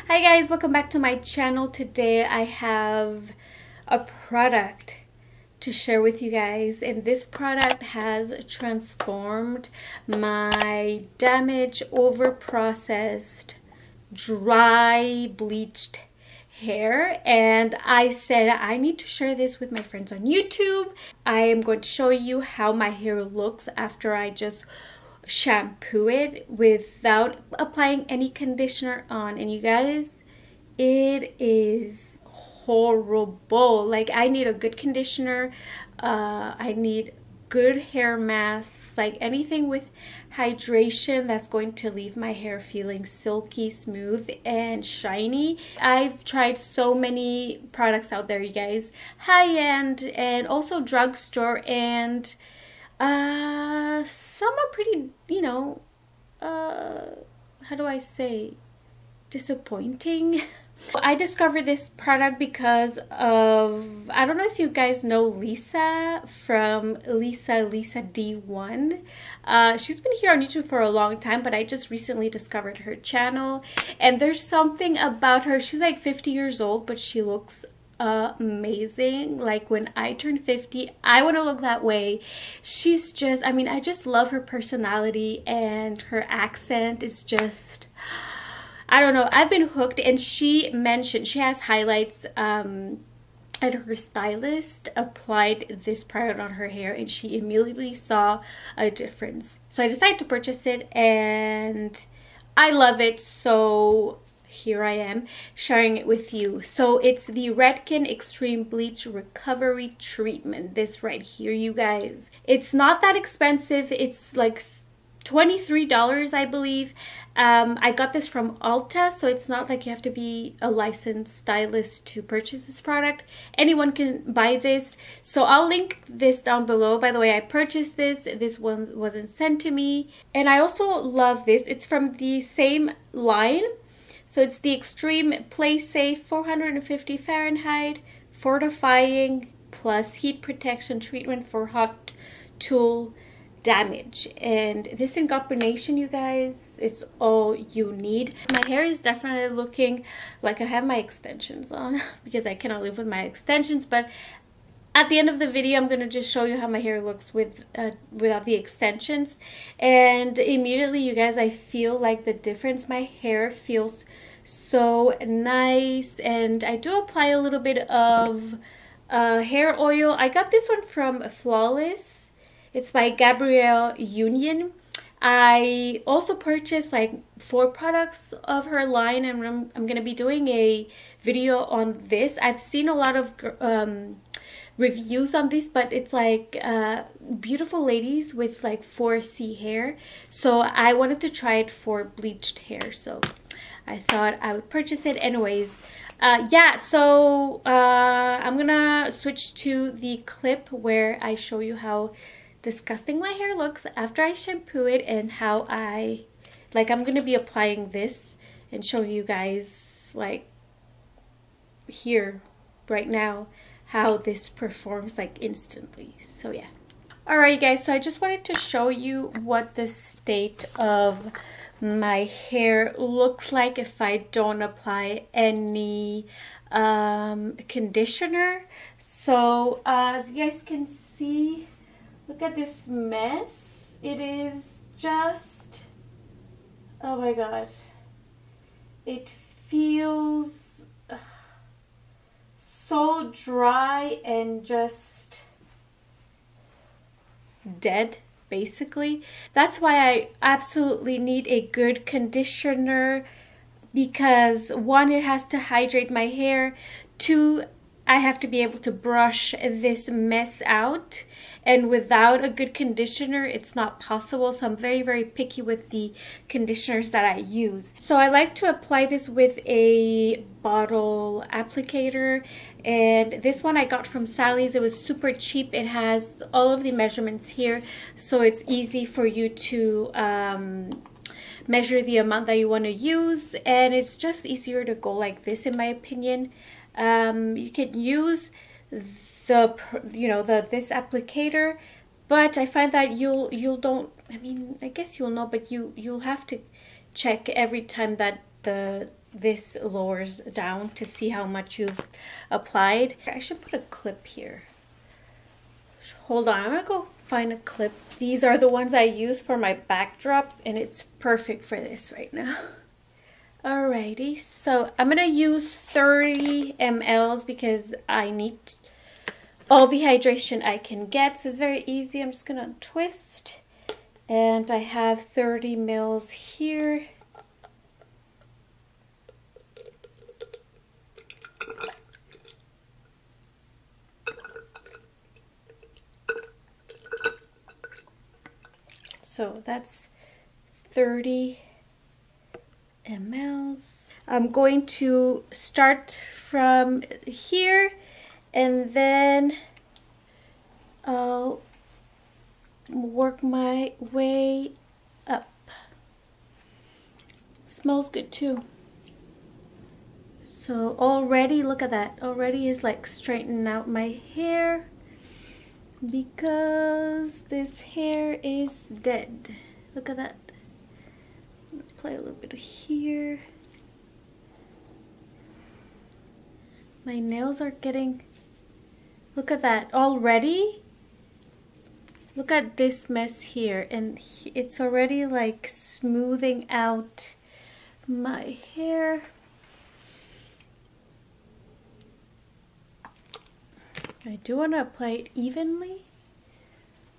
Hi guys, welcome back to my channel. Today I have a product to share with you guys, and this product has transformed my damaged, overprocessed, dry, bleached hair, and I said I need to share this with my friends on YouTube. I am going to show you how my hair looks after I just shampoo it without applying any conditioner on, and you guys, it is horrible. Like, I need a good conditioner, I need good hair masks, like anything with hydration that's going to leave my hair feeling silky smooth and shiny. I've tried so many products out there, you guys, high-end and also drugstore, and some are pretty, how do I say, disappointing. I discovered this product because of, I don't know if you guys know Lisa from Lisa D1. She's been here on YouTube for a long time, but I just recently discovered her channel, and there's something about her. She's like 50 years old, but she looks amazing. Like, when I turn 50, I want to look that way. She's just, I mean, I just love her personality, and her accent is just, I don't know, I've been hooked. And she mentioned she has highlights, and her stylist applied this product on her hair and she immediately saw a difference. So I decided to purchase it and I love it. So here I am sharing it with you. So it's the REDKEN Extreme Bleach Recovery Treatment. This right here, you guys. It's not that expensive. It's like $23, I believe. I got this from Ulta, so it's not like you have to be a licensed stylist to purchase this product. Anyone can buy this. So I'll link this down below. By the way, I purchased this. This one wasn't sent to me. And I also love this. It's from the same line. So it's the Extreme Play Safe 450 Fahrenheit Fortifying plus Heat Protection Treatment for Hot Tool Damage. And this in combination, you guys, it's all you need. My hair is definitely looking like I have my extensions on because I cannot live with my extensions, but at the end of the video, I'm going to just show you how my hair looks with without the extensions. And immediately, you guys, I feel like the difference. My hair feels so nice, and I do apply a little bit of hair oil. I got this one from Flawless. It's by Gabrielle Union. I also purchased like 4 products of her line, and I'm going to be doing a video on this. I've seen a lot of reviews on this, but it's like beautiful ladies with like 4C hair. So I wanted to try it for bleached hair, so I thought I would purchase it anyways. Yeah, so I'm gonna switch to the clip where I show you how disgusting my hair looks after I shampoo it, and how I'm gonna be applying this and show you guys, like, here right now, how this performs like instantly. So yeah. Alright guys, so I just wanted to show you what the state of my hair looks like if I don't apply any conditioner. So as you guys can see, look at this mess. It is just, oh my god, it feels so dry and just dead, basically. That's why I absolutely need a good conditioner, because 1, it has to hydrate my hair, 2, I have to be able to brush this mess out, and without a good conditioner it's not possible. So I'm very picky with the conditioners that I use. So I like to apply this with a bottle applicator, and this one I got from Sally's. It was super cheap. It has all of the measurements here, so it's easy for you to measure the amount that you want to use, and it's just easier to go like this, in my opinion. You can use this applicator, but I find that you'll don't, I mean, I guess you'll know, but you'll have to check every time that the this lowers down to see how much you've applied. I should put a clip here. Hold on, I'm gonna go find a clip. These are the ones I use for my backdrops, and it's perfect for this right now. Alrighty, so I'm gonna use 30 mLs because I need all the hydration I can get. So it's very easy. I'm just gonna twist, and I have 30 mils here. So that's 30 mLs. I'm going to start from here, and then I'll work my way up. Smells good too. So already, look at that. Already is like straightening out my hair, because this hair is dead. Look at that. Apply a little bit here. My nails are getting, look at that already. Look at this mess here, and it's already like smoothing out my hair. I do want to apply it evenly,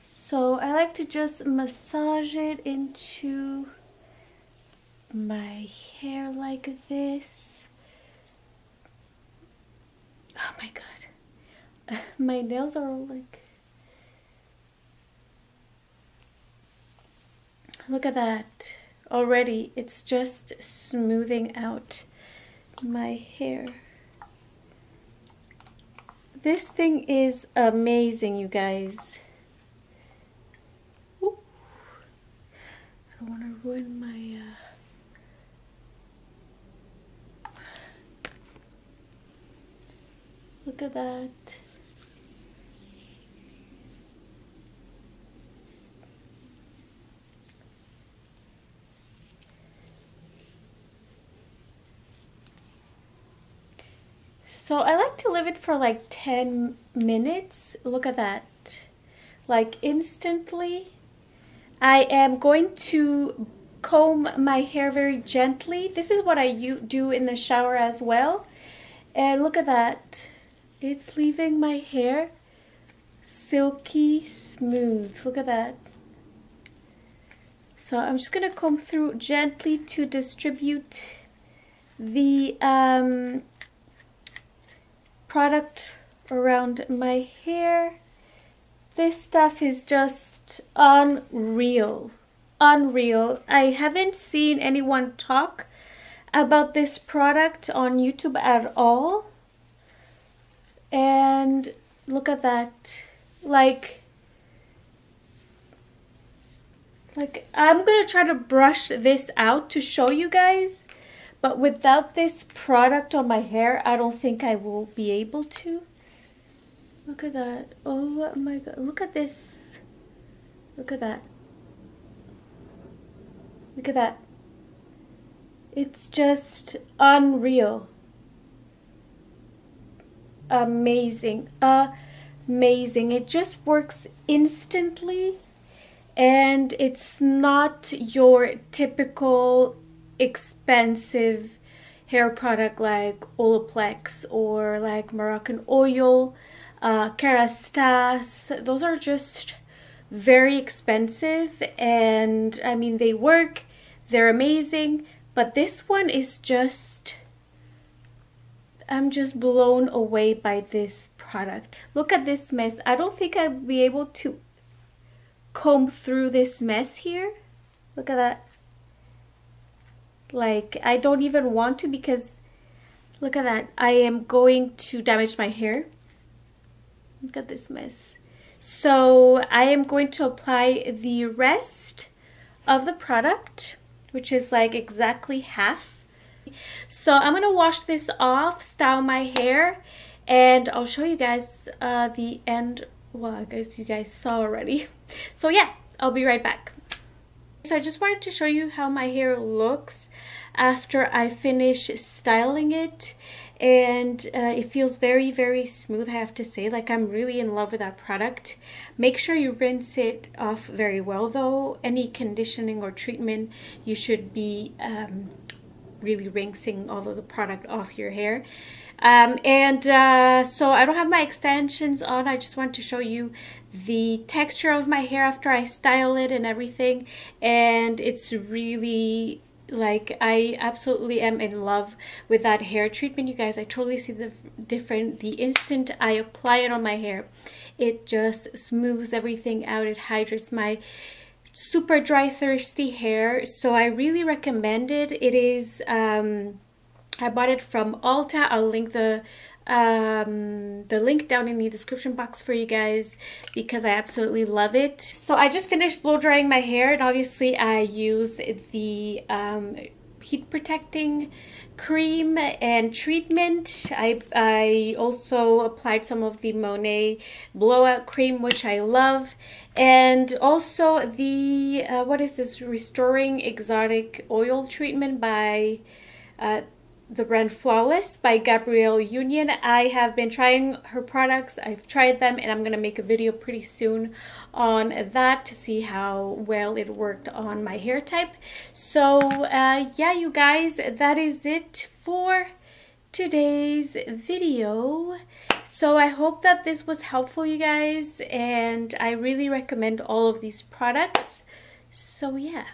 so I like to just massage it into my hair like this. Oh my god, my nails are all like, look at that. Already it's just smoothing out my hair. This thing is amazing, you guys. Ooh. I don't want to ruin my look at that. So I like to leave it for like 10 minutes. Look at that. Like instantly. I am going to comb my hair very gently. This is what I do in the shower as well. And look at that. It's leaving my hair silky smooth. Look at that. So I'm just going to comb through gently to distribute the product around my hair. This stuff is just unreal. Unreal. I haven't seen anyone talk about this product on YouTube at all. And look at that. Like I'm gonna try to brush this out to show you guys. But without this product on my hair, I don't think I will be able to. Look at that. Oh my god. Look at this. Look at that. Look at that. It's just unreal. Amazing. Amazing. It just works instantly. And it's not your typical expensive hair product like Olaplex or like Moroccan oil, Kerastase. Those are just very expensive, and I mean they work, they're amazing, but this one is just, I'm just blown away by this product. Look at this mess. I don't think I'll be able to comb through this mess here. Look at that. Like, I don't even want to, because look at that. I am going to damage my hair. Look at this mess. So I am going to apply the rest of the product, which is like exactly half. So I'm going to wash this off, style my hair, and I'll show you guys the end. Well, I guess you guys saw already. So yeah, I'll be right back. So I just wanted to show you how my hair looks after I finish styling it, and it feels very, very smooth, I have to say. Like, I'm really in love with that product. Make sure you rinse it off very well though. Any conditioning or treatment, you should be really rinsing all of the product off your hair. So I don't have my extensions on. I just want to show you the texture of my hair after I style it and everything, and it's really, like, I absolutely am in love with that hair treatment, you guys. I totally see the difference. The instant I apply it on my hair, it just smooths everything out. It hydrates my super dry, thirsty hair. So I really recommend it. It is I bought it from Ulta. I'll link the link down in the description box for you guys, because I absolutely love it. So I just finished blow drying my hair, and obviously I used the heat protecting cream and treatment. I also applied some of the Monet blowout cream, which I love, and also the what is this, restoring exotic oil treatment by the brand Flawless by Gabrielle Union. I have been trying her products. I've tried them, and I'm gonna make a video pretty soon on that to see how well it worked on my hair type. So yeah, you guys, that is it for today's video. So I hope that this was helpful, you guys, and I really recommend all of these products. So yeah.